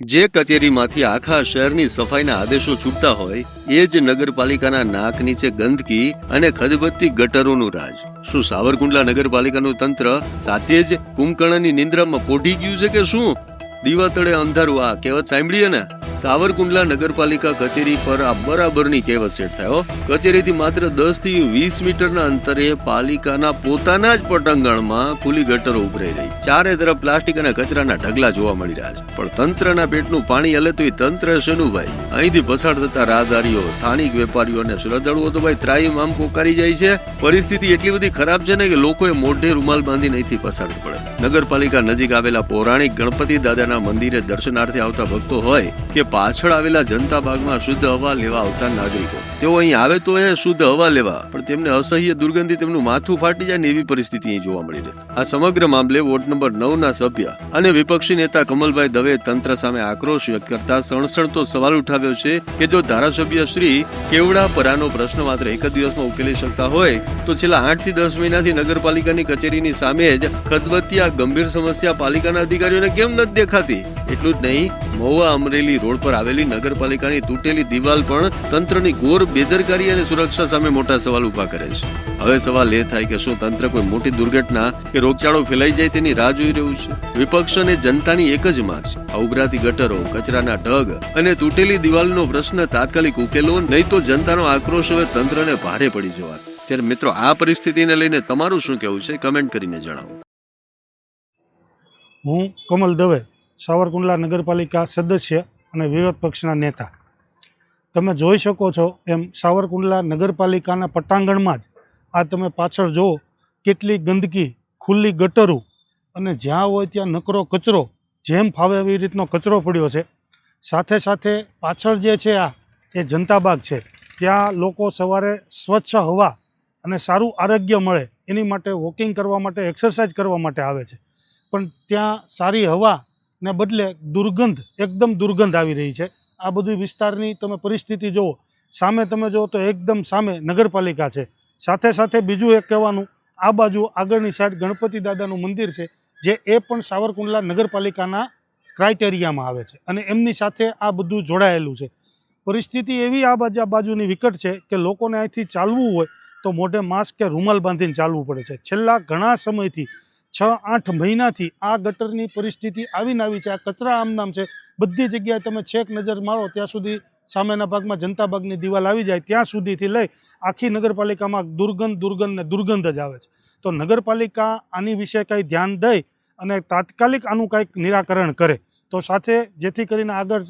જે કચેરીમાંથી આખા શહેરની સફાઈના આદેશો છૂટતા હોય એ જ નગરપાલિકાના નાક નીચે ગંદકી અને ખદબદતી ગટરોનું રાજ. શું સાવરકુંડલા નગરપાલિકાનું તંત્ર સાચે જ કુંભકર્ણની નિંદ્રામાં પોઢી ગયું છે કે શું? દીવા તળે અંધારું, આ કહેવત સાંભળીએ ને. સાવરકુંડલા નગરપાલિકા કચેરી પર આ બરાબરની કહેવત સેટ થયો. કચેરીથી માત્ર 10 થી 20 મીટરના અંતરે પાલિકાના પોતાના જ પટાંગણમાં ખુલ્લી ગટરો ઉભરાઈ રહી. ચારે તરફ પ્લાસ્ટિક અને કચરાના ઢગલા જોવા મળી રહ્યા છે. પણ તંત્રના પેટનું પાણી હલે તો એ તંત્ર શેનું ભાઈ? અહીંથી પસાર થતા રાહદારીઓ, સ્થાનિક વેપારીઓ અને શ્રદ્ધાળુઓ તો ભાઈ ત્રાહીમ આમ પોકારી જાય છે. પરિસ્થિતિ એટલી બધી ખરાબ છે ને કે લોકોએ મોઢે રૂમાલ બાંધીને અહીંથી પસાર પડે. નગરપાલિકા નજીક આવેલા પૌરાણિક ગણપતિ દાદાના મંદિરે દર્શનાર્થે આવતા ભક્તો હોય કે પાછળ આવેલા જનતા બાગમાં શુદ્ધ હવા લેવા આવતા નાગરિકો, તેઓ અહીં આવે તો એ શુદ્ધ હવા લેવા, પણ તેમને અસહ્ય દુર્ગંધથી તેમનું માથું ફાટી જાય ને એવી પરિસ્થિતિ અહીં જોવા મળી રહી. આ સમગ્ર મામલે વોર્ડ નંબર 9 ના સભ્ય અને વિપક્ષી નેતા કમલભાઈ દવે તંત્ર સામે આક્રોશ વ્યક્ત કરતા સણસણતો સવાલ ઉઠાવ્યો છે કે જો ધારાસભ્ય શ્રી કેવડાપરાનો પ્રશ્ન માત્ર એક જ દિવસમાં ઉકેલી શકતા હોય તો છેલ્લા 8 થી 10 મહિનાથી નગરપાલિકાની કચેરીની સામે જ ખદબદતી આ ગંભીર સમસ્યા પાલિકાના અધિકારીઓને કેમ નથી દેખાતી? એટલું જ નહીં, મહુવા અમરેલી રોડ પર આવેલી નગરપાલિકાની તૂટેલી દિવાલ પણ તંત્રની ઘોર બેદરકારી અને સુરક્ષા સામે મોટા સવાલ ઉભા કરે છે. હવે સવાલ એ થાય કે શું તંત્ર કોઈ મોટી દુર્ઘટના કે રોગચાળો ફેલાઈ જાય તેની રાહ જોઈ રહ્યું છે? વિપક્ષ અને જનતાની એક જ માંગ છે, આ ઉભરાતી ગટરો, કચરાના ઢગ અને તૂટેલી દિવાલનો પ્રશ્ન તાત્કાલિક ઉકેલો, નહીં તો જનતાનો આક્રોશ હવે તંત્રને ભારે પડી જવાનો. ત્યારે મિત્રો, આ પરિસ્થિતિને લઈને તમારું શું કહેવું છે? કમેન્ટ કરીને જણાવો. હું કમલ દવે, સાવરકુંડલા નગરપાલિકા સદસ્ય અને વિરોધ પક્ષના નેતા. તમે જોઈ શકો છો એમ સાવરકુંડલા નગરપાલિકાના પટાંગણમાં જ આ તમે પાછળ જુઓ કેટલી ગંદકી, ખુલ્લી ગટરો અને જ્યાં હોય ત્યાં નકરો કચરો, જેમ ફાવે એવી રીતનો કચરો પડ્યો છે. સાથે સાથે પાછળ જે છે એ જનતા બાગ છે, ત્યાં લોકો સવારે સ્વચ્છ હવા અને સારું આરોગ્ય મળે એની માટે વોકિંગ કરવા માટે, એક્સરસાઇઝ કરવા માટે આવે છે. પણ ત્યાં સારી હવા ને બદલે દુર્ગંધ, એકદમ દુર્ગંધ આવી રહી છે. આ બધી વિસ્તારની તમે પરિસ્થિતિ જુઓ, સામે તમે જુઓ તો એકદમ સામે નગરપાલિકા છે. સાથે સાથે બીજું એક કહેવાનું, આ બાજુ આગળની સાઈડ ગણપતિ દાદાનું મંદિર છે, જે એ પણ સાવરકુંડલા નગરપાલિકાના ક્રાઇટેરિયામાં આવે છે અને એમની સાથે આ બધું જોડાયેલું છે. પરિસ્થિતિ એવી આ બાજુની વિકટ છે કે લોકોને અહીંથી ચાલવું હોય તો મોઢે માસ્ક કે રૂમાલ બાંધીને ચાલવું પડે છે. છેલ્લા ઘણા સમયથી 6-8 મહિનાથી આ ગટરની પરિસ્થિતિ આવીને આવી છે. આ કચરા આમનામ છે, બધી જગ્યાએ તમે છેક નજર મારો ત્યાં સુધી સામેના ભાગમાં જનતા બાગની દિવાલ આવી જાય ત્યાં સુધીથી લઈ આખી નગરપાલિકામાં દુર્ગંધ જ આવે છે. તો નગરપાલિકા આની વિશે કંઈ ધ્યાન દઈ અને તાત્કાલિક આનું કંઈક નિરાકરણ કરે તો સાથે જેથી કરીને આગળ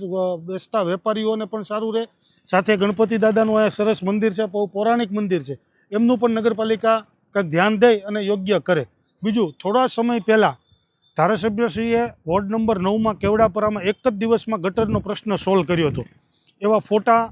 બેસતા વેપારીઓને પણ સારું રહે. સાથે ગણપતિ દાદાનું અહીંયા સરસ મંદિર છે, પૌરાણિક મંદિર છે, એમનું પણ નગરપાલિકા કંઈક ધ્યાન દઈ અને યોગ્ય કરે. બીજું, થોડા સમય પહેલાં ધારાસભ્યશ્રીએ વોર્ડ નંબર 9માં કેવડાપરામાં એક જ દિવસમાં ગટરનો પ્રશ્ન સોલ્વ કર્યો હતો. એવા ફોટા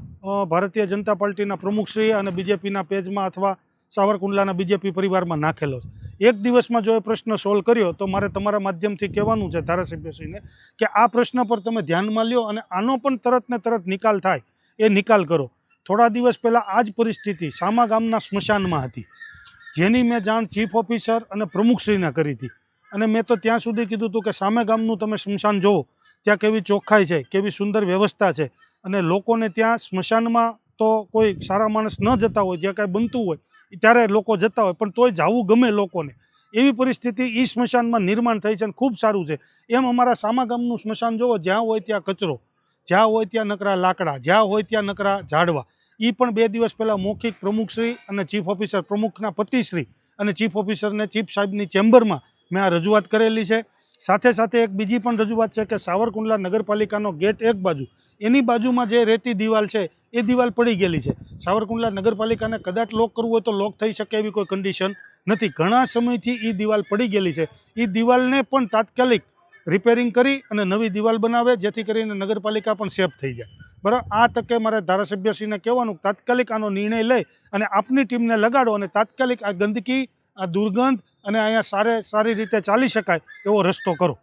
ભારતીય જનતા પાર્ટીના પ્રમુખશ્રીએ અને બીજેપીના પેજમાં અથવા સાવરકુંડલાના બીજેપી પરિવારમાં નાખેલો છે. એક દિવસમાં જો એ પ્રશ્ન સોલ્વ કર્યો તો મારે તમારા માધ્યમથી કહેવાનું છે ધારાસભ્યશ્રીને કે આ પ્રશ્ન પર તમે ધ્યાનમાં લ્યો અને આનો પણ તરત ને તરત નિકાલ થાય એ નિકાલ કરો. થોડા દિવસ પહેલાં આ જ પરિસ્થિતિ સામા ગામના સ્મશાનમાં હતી, જેની મેં જાણ ચીફ ઓફિસર અને પ્રમુખશ્રીને કરી હતી. અને મેં તો ત્યાં સુધી કીધું હતું કે સામે ગામનું તમે સ્મશાન જુઓ, ત્યાં કેવી ચોખ્ખાઈ છે, કેવી સુંદર વ્યવસ્થા છે. અને લોકોને ત્યાં સ્મશાનમાં તો કોઈ સારા માણસ ન જતા હોય, જ્યાં કાંઈ બનતું હોય ત્યારે લોકો જતા હોય, પણ તોય જવું ગમે લોકોને. એવી પરિસ્થિતિ એ સ્મશાનમાં નિર્માણ થઈ છે અને ખૂબ સારું છે. એમ અમારા સામા ગામનું સ્મશાન જુઓ, જ્યાં હોય ત્યાં કચરો, જ્યાં હોય ત્યાં નકરા લાકડા, જ્યાં હોય ત્યાં નકરા ઝાડવા. એ પણ 2 દિવસ પહેલાં મૌખિક પ્રમુખશ્રી અને ચીફ ઓફિસર, પ્રમુખના પતિશ્રી અને ચીફ ઓફિસરને ચીફ સાહેબની ચેમ્બરમાં મેં આ રજૂઆત કરેલી છે. સાથે સાથે એક બીજી પણ રજૂઆત છે કે સાવરકુંડલા નગરપાલિકાનો ગેટ એક બાજુ, એની બાજુમાં જે રેતી દિવાલ છે એ દિવાલ પડી ગયેલી છે. સાવરકુંડલા નગરપાલિકાને કદાચ લોક કરવું હોય તો લોક થઈ શકે એવી કોઈ કન્ડિશન નથી. ઘણા સમયથી એ દિવાલ પડી ગયેલી છે. એ દિવાલને પણ તાત્કાલિક રિપેરિંગ કરી અને નવી દિવાલ બનાવે, જેથી કરીને નગરપાલિકા પણ સેફ થઈ જાય. બરાબર, આ તકે મારે ધારાસભ્યશ્રીને કહેવાનું, તાત્કાલિક આનો નિર્ણય લઈ અને આપની ટીમને લગાડો અને તાત્કાલિક આ ગંદકી, આ દુર્ગંધ અને અહીંયા સારી રીતે ચાલી શકાય એવો રસ્તો કરો.